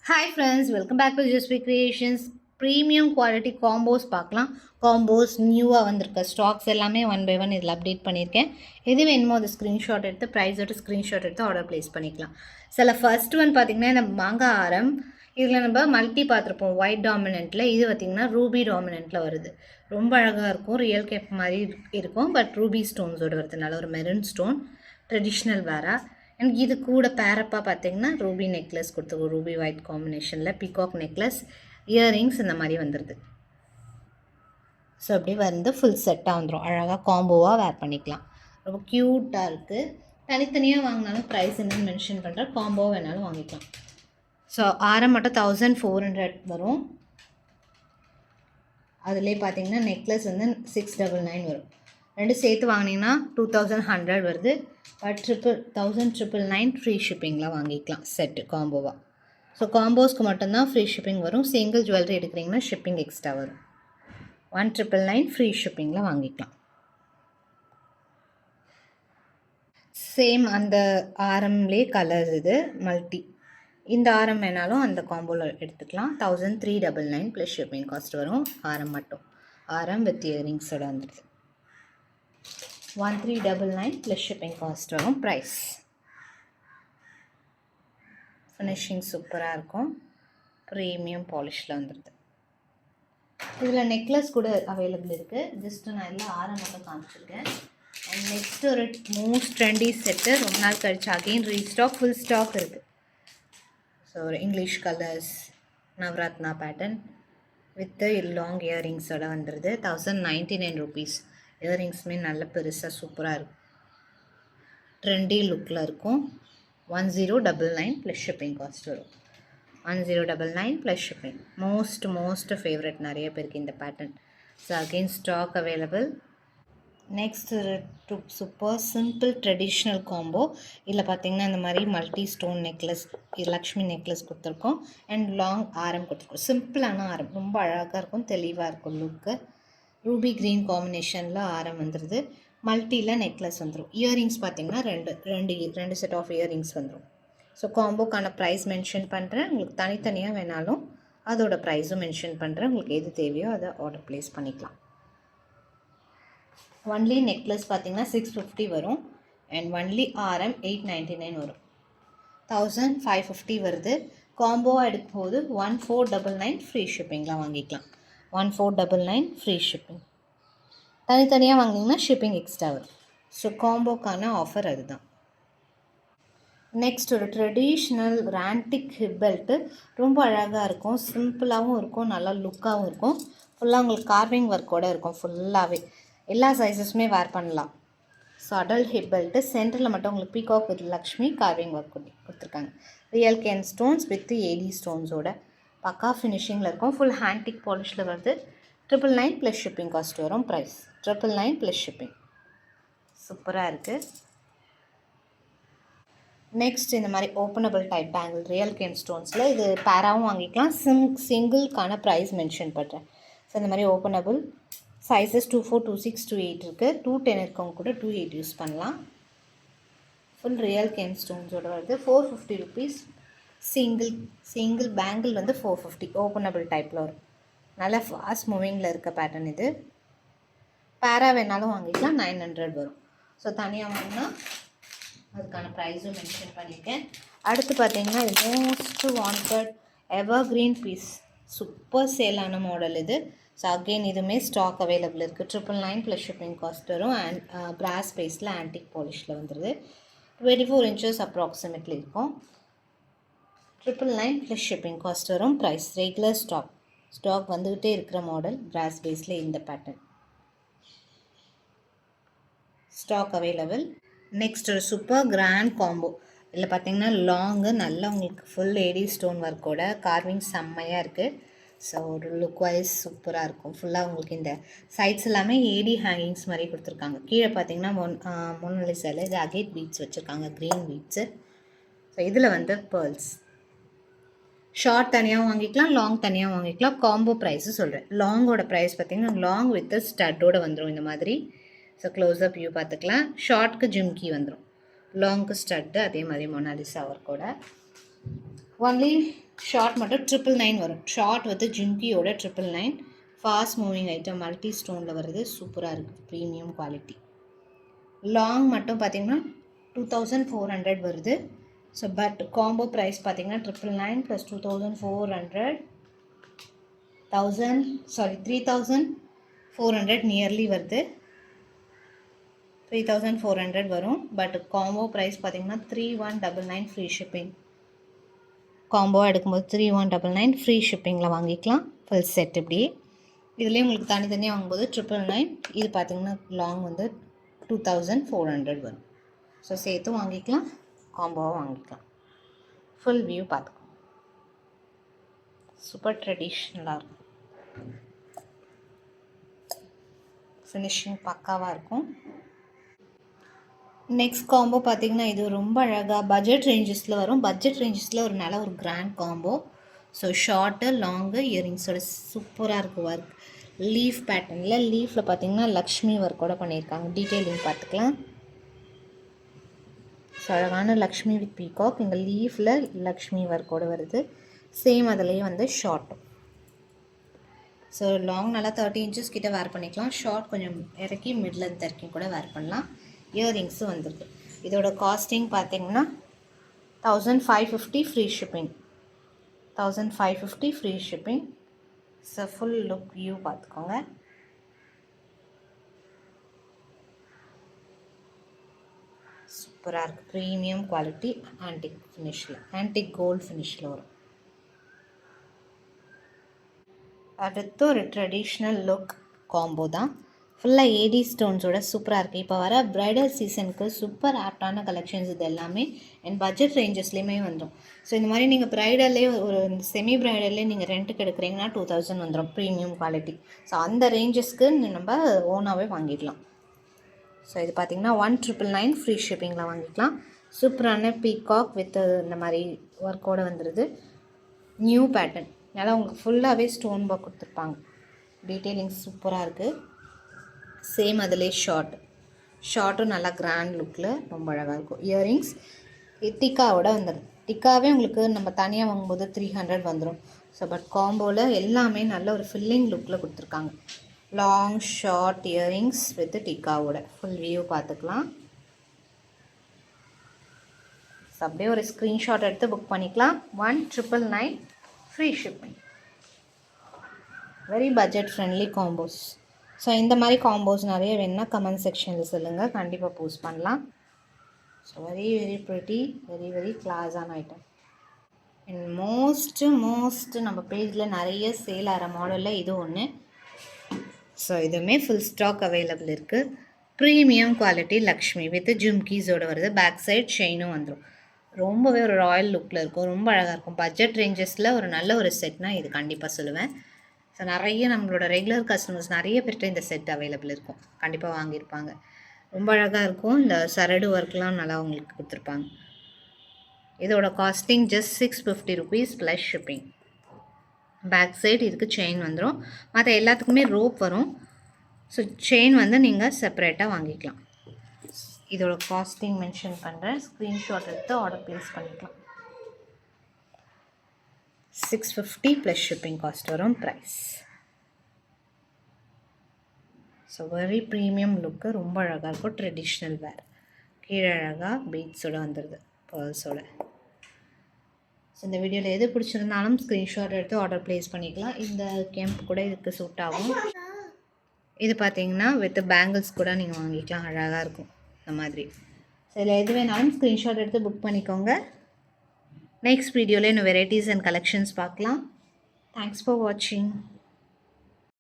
Hi friends, welcome back to Just Creations. Premium quality combos பார்க்கலாம். Combos நியூவாக வந்திருக்க stocks எல்லாமே ஒன் பை ஒன் இதில் அப்டேட் பண்ணியிருக்கேன். எது வேணுமோ அது ஸ்க்ரீன்ஷாட் எடுத்து ப்ரைஸோட ஸ்க்ரீன்ஷாட் எடுத்து ஆர்டர் ப்ளேஸ் பண்ணிக்கலாம். சில ஃபர்ஸ்ட் ஒன் பார்த்திங்கன்னா இந்த மாங்காய் ஆரம், இதில் நம்ம மல்டி பார்த்துருப்போம் ஒயிட் டாமினண்ட்டில். இது பார்த்திங்கன்னா ரூபி டாமினண்ட்டில் வருது. ரொம்ப அழகாக இருக்கும், ரியல் கேப் மாதிரி இருக்கும். பட் ரூபி ஸ்டோன்ஸோடு வருதுனால ஒரு மெரூன் ஸ்டோன் ட்ரெடிஷ்னல் வேறா. எனக்கு இது கூட பேரப்பாக பார்த்தீங்கன்னா ரூபி நெக்லஸ் கொடுத்துருக்கோம். ரூபி ஒயிட் காம்பினேஷனில் பீகாக் நெக்லஸ், இயரிங்ஸ் இந்த மாதிரி வந்துடுது. ஸோ அப்படி வந்து ஃபுல் செட்டாக வந்துடும். அழகாக காம்போவாக வேர் பண்ணிக்கலாம். ரொம்ப க்யூட்டாக இருக்குது. தனித்தனியாக வாங்கினாலும் ப்ரைஸ் என்னன்னு மென்ஷன் பண்ணுறேன். காம்போவாக வேணாலும் வாங்கிக்கலாம். ஸோ ஆரம் மட்டும் 1400 வரும். அதிலே பார்த்தீங்கன்னா நெக்லஸ் வந்து 699 வரும். ரெண்டு சேர்த்து வாங்கினீங்கன்னா 2100 வருது. பட் 1999 ஃப்ரீ ஷிப்பிங்கில் வாங்கிக்கலாம் செட்டு காம்போவாக. ஸோ காம்போஸ்க்கு மட்டும்தான் ஃப்ரீ ஷிப்பிங் வரும். சிங்கிள் ஜுவல்லரி எடுக்கிறீங்கன்னா ஷிப்பிங் எக்ஸ்ட்ரா வரும். 1999 ஃப்ரீ ஷிப்பிங்கில் வாங்கிக்கலாம். சேம் அந்த ஆரம்லேயே கலர்ஸ் இது மல்டி. இந்த ஆரம் வேணாலும் அந்த காம்போவில் எடுத்துக்கலாம். 1399 ப்ளஸ் ஷிப்பிங் காஸ்ட் வரும். ஆரம் மட்டும், ஆரம் வித் இயரிங்ஸோட வந்துடுது. 1399 ப்ளஸ் ஷிப்பிங் காஸ்ட் வரும். ப்ரைஸ் ஃபினிஷிங் சூப்பராக இருக்கும். ப்ரீமியம் பாலிஷில் வந்துடுது. இதில் நெக்லஸ் கூட அவைலபிள் இருக்குது. ஜஸ்ட்டு நான் எல்லாம் ஆரம் மட்டும் காமிச்சிருக்கேன். அண்ட் நெக்ஸ்ட் ஒரு மோஸ்ட் ட்ரெண்டி செட்டு ரொம்ப நாள் கழிச்சு அகெயின் ரீஸ்டாக், ஃபுல் ஸ்டாக் இருக்குது. ஸோ ஒரு English colours Navratna pattern with long இயரிங்ஸோட வந்துடுது. 1099 ருபீஸ். இயரிங்ஸுமே நல்ல பெருசாக சூப்பராக இருக்கும். ட்ரெண்டி லுக்கில் இருக்கும். 1099 ப்ளஸ் ஷிப்பிங் காஸ்ட் வரும். 1099 ப்ளஸ் ஷிப்பிங். மோஸ்ட் ஃபேவரட் நிறைய பேருக்கு இந்த pattern. So again stock available. Next super simple traditional combo. இதில் பார்த்தீங்கன்னா இந்த மாதிரி multi stone necklace, Lakshmi necklace கொடுத்துருக்கோம். அண்ட் லாங் ஆரம் கொடுத்துருக்கோம். சிம்பிளான ஆரம், ரொம்ப அழகாக இருக்கும், தெளிவாக இருக்கும் லுக்கு. ரூபி க்ரீன் காம்பினேஷனில் ஆரம் வந்துடுது. மல்டியில் நெக்லஸ் வந்துடும். இயரிங்ஸ் பார்த்திங்கன்னா ரெண்டு செட் ஆஃப் இயரிங்ஸ் வந்துடும். ஸோ காம்போக்கான ப்ரைஸ் மென்ஷன் பண்ணுறேன். உங்களுக்கு தனித்தனியாக வேணாலும் அதோட ப்ரைஸும் மென்ஷன் பண்ணுறேன். உங்களுக்கு எது தேவையோ அதை ஆர்டர் ப்ளேஸ் பண்ணிக்கலாம். ஒன்லி நெக்லஸ் பார்த்திங்கன்னா 650 வரும். அண்ட் ஒன்லி ஆரம் 899 வரும். 1550 வருது. காம்போவாக எடுக்கும்போது 1499 ஃப்ரீ ஷிப்பிங்கில் வாங்கிக்கலாம். 1499 ஃப்ரீ ஷிப்பிங். தனித்தனியாக வாங்கினீங்கன்னா ஷிப்பிங் எக்ஸ்ட்ரா வரும். ஸோ காம்போக்கான ஆஃபர் அதுதான். நெக்ஸ்ட் ஒரு ட்ரெடிஷ்னல் ஆன்டிக் ஹிப் பெல்ட்டு. ரொம்ப அழகாக இருக்கும், சிம்பிளாகவும் இருக்கும், நல்லா லுக்காகவும் இருக்கும். ஃபுல்லாக உங்களுக்கு கார்விங் ஒர்க்கோடு இருக்கும். ஃபுல்லாகவே எல்லா சைஸஸுமே வேர் பண்ணலாம். So adult hip belt. சென்டரில் மட்டும் உங்களுக்கு peacock with Lakshmi carving work கொடுத்துருக்காங்க. Real kemp stones with AD ஸ்டோன்ஸோட பக்கா ஃபினிஷிங்கில் இருக்கும். ஃபுல் ஹேண்டிக் பாலிஷில் வருது. 999 ப்ளஸ் ஷிப்பிங் காஸ்ட் வரும். Price 999 plus shipping. சூப்பராக இருக்குது. நெக்ஸ்ட் இந்த மாதிரி openable type bangle real kemp ஸ்டோன்ஸில். இது பேராகவும் வாங்கிக்கலாம். சிங்கிள்கான ப்ரைஸ் மென்ஷன் பண்ணுறேன். ஸோ இந்த மாதிரி ஓப்பனபிள் சைஸஸ் 24, 26, 28 இருக்குது. 210 இருக்கவங்க கூட 28 யூஸ் பண்ணலாம். ஃபுல் ரியல் கேன் ஸ்டோன்ஸோடு வருது. 450 ருபீஸ். சிங்கிள் பேங்கிள் வந்து 450. ஓப்பனபிள் டைப்பில் வரும். நல்லா ஃபாஸ்ட் மூவிங்கில் இருக்க பேட்டர்ன் இது. பேரா வேணாலும் வாங்கிக்கலாம். 900 வரும். ஸோ தனியாக வாங்கினா அதுக்கான ப்ரைஸும் மென்ஷன் பண்ணியிருக்கேன். அடுத்து பார்த்தீங்கன்னா இது மோஸ்ட் வாண்டட் எவர் க்ரீன் பீஸ். சூப்பர் சேலான மாடல் இது. ஸோ அகெயின் இதுவுமே ஸ்டாக் அவைலபிள் இருக்குது. 999 ப்ளஸ் ஷிப்பிங் காஸ்ட் வரும். அண்ட் பிராஸ் பேஸில் ஆன்டிக் பாலிஷில் வந்துடுது. 24 இன்ச்சஸ் அப்ராக்சிமேட்லி இருக்கும். 999 ப்ளஸ் ஷிப்பிங் காஸ்ட் வரும். ப்ரைஸ் ரெகுலர் ஸ்டாக் வந்துக்கிட்டே இருக்கிற மாடல். பிராஸ் பேஸில் இந்த பேட்டர்ன் ஸ்டாக் அவைலபிள். நெக்ஸ்ட் ஒரு சூப்பர் கிராண்ட் காம்போ. இதில் பார்த்தீங்கன்னா லாங்கு நல்லா உங்களுக்கு ஃபுல் ஏடி ஸ்டோன் ஒர்க்கோட கார்விங் செம்மையாக இருக்குது. ஸோ ஒரு லுக் வைஸ் சூப்பராக இருக்கும். ஃபுல்லாக உங்களுக்கு இந்த சைட்ஸ் எல்லாமே ஏடி ஹேங்கிங்ஸ் மாதிரி கொடுத்துருக்காங்க. கீழே பார்த்தீங்கன்னா மொனாலிசாவில் இது அகேட் பீட்ஸ் வச்சுருக்காங்க, க்ரீன் பீட்ஸு. ஸோ இதில் வந்து பேர்ல்ஸ். ஷார்ட் தனியாக வாங்கிக்கலாம், லாங் தனியாக வாங்கிக்கலாம். காம்போ ப்ரைஸு சொல்கிறேன். லாங்கோட ப்ரைஸ் பார்த்திங்கன்னா லாங் வித் ஸ்டட்டோடு வந்துடும் இந்த மாதிரி. ஸோ க்ளோஸ்அப் வியூ பார்த்துக்கலாம். ஷார்ட்க்கு ஜிம்கி வந்துடும், லாங்க்கு ஸ்டட்டு, அதே மாதிரி மொனாலிசா ஒர்க்கோட. ஒன்லி ஷார்ட் மட்டும் 999 வரும். ஷார்ட் வந்து ஜிம்கியோட 999. ஃபாஸ்ட் மூவிங் ஐட்டம், மல்டி ஸ்டோனில் வருது, சூப்பராக இருக்குது, ப்ரீமியம் குவாலிட்டி. லாங் மட்டும் பார்த்தீங்கன்னா 2400 வருது. ஸோ பட் காம்போ ப்ரைஸ் பார்த்தீங்கன்னா 999 ப்ளஸ் 2400 3400 நியர்லி வருது. 3400 வரும். பட் காம்போ ப்ரைஸ் பார்த்தீங்கன்னா 3199 ஃப்ரீ ஷிப்பிங். காம்போ எடுக்கும்போது 3199 ஃப்ரீ ஷிப்பிங்கில் வாங்கிக்கலாம். ஃபுல் செட் இப்படி. இதுலேயே உங்களுக்கு தனித்தனியாக வாங்கும்போது 999. இது பார்த்தீங்கன்னா லாங் வந்து 2400 வரும். ஸோ சேர்த்து வாங்கிக்கலாம், காம்போவாக வாங்கிக்கலாம். ஃபுல் வியூ பார்த்துக்கோங்க. சூப்பர் ட்ரெடிஷ்னலாக இருக்கும். ஃபினிஷிங் பக்காவாக இருக்கும். நெக்ஸ்ட் காம்போ பார்த்திங்கன்னா இது ரொம்ப அழகாக பட்ஜெட் ரேஞ்சஸில் வரும். பட்ஜெட் ரேஞ்சஸில் ஒரு நல்ல ஒரு grand combo. So short long இயரிங்ஸோட சூப்பராக இருக்குது ஒர்க். லீஃப் பேட்டர்னில் லீஃபில் பார்த்திங்கன்னா லக்ஷ்மி ஒர்க்கோட பண்ணியிருக்காங்க. டீட்டெயிலிங் பார்த்துக்கலாம். ஸோ அழகான லக்ஷ்மி வித் பீகாக். இங்கே லீஃபில் லக்ஷ்மி ஒர்க்கோடு வருது. சேம் அதிலேயே வந்து ஷார்ட்டும். ஸோ லாங் நல்லா 30 inches கிட்ட வேர் பண்ணிக்கலாம். ஷார்ட் கொஞ்சம் இறக்கி மிடில் இறக்கி கூட வேர் பண்ணலாம். இயரிங்ஸும் வந்துருக்கு. இதோட காஸ்டிங் பார்த்தீங்கன்னா 1550 free shipping. 1550 free shipping. So full look view பார்த்துக்கோங்க. சூப்பராக இருக்குது. ப்ரீமியம் குவாலிட்டி, ஆன்டிக் ஃபினிஷில், ஆன்டிக் கோல்டு ஃபினிஷில் வரும். அடுத்து ஒரு ட்ரெடிஷ்னல் லுக் காம்போ தான். ஃபுல்லாக ஏடி ஸ்டோன்ஸோட சூப்பராக இருக்குது. இப்போ வர ப்ரைடல் சீசனுக்கு சூப்பர் ஆப்டான கலெக்ஷன்ஸ் இது எல்லாமே அண்ட் பட்ஜெட் ரேஞ்சஸ்லேயுமே வந்துடும். ஸோ இந்த மாதிரி நீங்கள் ப்ரைடல்லே ஒரு செமி ப்ரைடல்லே நீங்கள் ரெண்ட்டுக்கு எடுக்கிறீங்கன்னா 2000 வந்துடும், ப்ரீமியம் குவாலிட்டி. ஸோ அந்த ரேஞ்சஸ்க்கு நம்ம ஓனாகவே வாங்கிக்கலாம். ஸோ இது பார்த்திங்கன்னா 1999 ஃப்ரீ ஷிப்பிங்கில் வாங்கிக்கலாம். சூப்பரான பீகாக் வித் இந்த மாதிரி ஒர்க்கோடு வந்துடுது. நியூ பேட்டர்ன், அதனால் உங்களுக்கு ஃபுல்லாகவே ஸ்டோன் ஒர்க் கொடுத்துருப்பாங்க. டீட்டெயிலிங் சூப்பராக இருக்குது. சேம் அதிலே ஷார்ட்டும் நல்லா கிராண்ட் லுக்கில் ரொம்ப அழகாக இருக்கும். இயரிங்ஸ் டிக்காவோட வந்துடும். டிக்காவே உங்களுக்கு நம்ம தனியாக வாங்கும்போது 300 வந்துடும். ஸோ பட் காம்போவில் எல்லாமே நல்ல ஒரு ஃபில்லிங் லுக்கில் கொடுத்துருக்காங்க. லாங் ஷார்ட் இயரிங்ஸ் வித் டிக்காவோட ஃபுல் வியூ பார்த்துக்கலாம். ஸோ அப்படியே ஒரு ஸ்க்ரீன்ஷாட் எடுத்து புக் பண்ணிக்கலாம். 1999 free shipping. Very budget friendly combos. So இந்த மாதிரி காம்போஸ் நிறைய வேணுன்னா கமெண்ட் செக்ஷனில் சொல்லுங்கள், கண்டிப்பாக போஸ்ட் பண்ணலாம். So very very pretty, very very கிளாஸான ஐட்டம். அண்ட் மோஸ்ட்டு நம்ம பேஜில் நிறைய சேல் ஆகிற மாடலில் இது ஒன்று. ஸோ இதுவுமே ஃபுல் ஸ்டாக் அவைலபிள் இருக்குது. ப்ரீமியம் குவாலிட்டி லக்ஷ்மி வித் ஜிம்கீஸோடு வருது. பேக் சைட் செயினும் வந்துடும். ரொம்பவே ஒரு ராயல் லுக்கில் இருக்கும், ரொம்ப அழகாக இருக்கும். பட்ஜெட் ரேஞ்சஸில் ஒரு நல்ல ஒரு செட்னால் இது கண்டிப்பாக சொல்லுவேன். ஸோ நிறைய நம்மளோட ரெகுலர் கஸ்டமர்ஸ் நிறைய பேர்கிட்ட இந்த செட் அவைலபிள் இருக்கும், கண்டிப்பாக வாங்கியிருப்பாங்க. ரொம்ப அழகாக இருக்கும். இந்த சரடு ஒர்க்லாம் நல்லா உங்களுக்கு கொடுத்துருப்பாங்க. இதோட costing just 650 rupees plus shipping. Back side இதுக்கு செயின் வந்துடும். மற்ற எல்லாத்துக்குமே ரோப் வரும். ஸோ செயின் வந்து நீங்கள் செப்பரேட்டாக வாங்கிக்கலாம். இதோட காஸ்டிங் மென்ஷன் பண்ணுறேன், ஸ்க்ரீன்ஷாட் எடுத்து ஆர்டர் ப்ளேஸ் பண்ணிக்கலாம். 650 ப்ளஸ் ஷிப்பிங் காஸ்ட் வரும் ப்ரைஸ். ஸோ வெரி ப்ரீமியம் லுக்கு, ரொம்ப அழகாக இருக்கும். ட்ரெடிஷ்னல் வேர், கீழே அழகாக பீட்ஸோடு வந்துடுது, பேர்ல்ஸோட. ஸோ இந்த வீடியோவில் எது பிடிச்சிருந்தாலும் ஸ்க்ரீன்ஷாட் எடுத்து ஆர்டர் ப்ளேஸ் பண்ணிக்கலாம். இந்த கேம்ப் கூட இதுக்கு சூட் ஆகும். இது பார்த்தீங்கன்னா வித் பேங்கிள்ஸ் கூட நீங்கள் வாங்கிக்கலாம், அழகாக இருக்கும் இந்த மாதிரி. ஸோ இதில் எது வேணாலும் ஸ்க்ரீன்ஷாட் எடுத்து புக் பண்ணிக்கோங்க. நெக்ஸ்ட் வீடியோவில் இன்னும் வெரைட்டிஸ் அண்ட் கலெக்ஷன்ஸ் பார்க்கலாம். தேங்க்ஸ் ஃபார் வாட்சிங்.